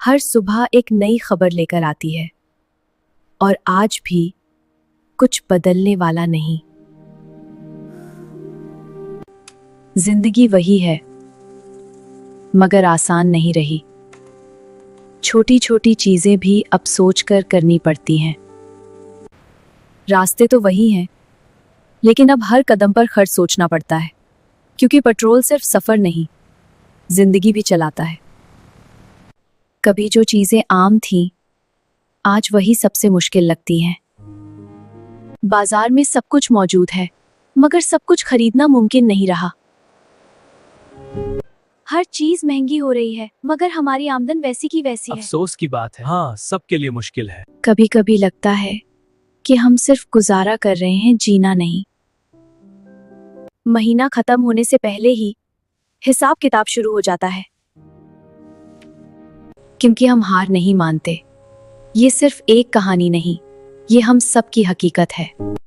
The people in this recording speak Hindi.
हर सुबह एक नई खबर लेकर आती है और आज भी कुछ बदलने वाला नहीं। जिंदगी वही है मगर आसान नहीं रही। छोटी छोटी चीजें भी अब सोचकर करनी पड़ती हैं। रास्ते तो वही हैं, लेकिन अब हर कदम पर खर्च सोचना पड़ता है, क्योंकि पेट्रोल सिर्फ सफर नहीं, जिंदगी भी चलाता है। कभी जो चीजें आम थीं, आज वही सबसे मुश्किल लगती हैं। बाजार में सब कुछ मौजूद है, मगर सब कुछ खरीदना मुमकिन नहीं रहा। हर चीज महंगी हो रही है, मगर हमारी आमदन वैसी की वैसी है। अफसोस की बात है, हाँ, सबके लिए मुश्किल है। कभी कभी लगता है कि हम सिर्फ गुजारा कर रहे हैं, जीना नहीं। महीना खत्म होने से पहले ही हिसाब किताब शुरू हो जाता है, क्योंकि हम हार नहीं मानते। ये सिर्फ एक कहानी नहीं, ये हम सब की हकीकत है।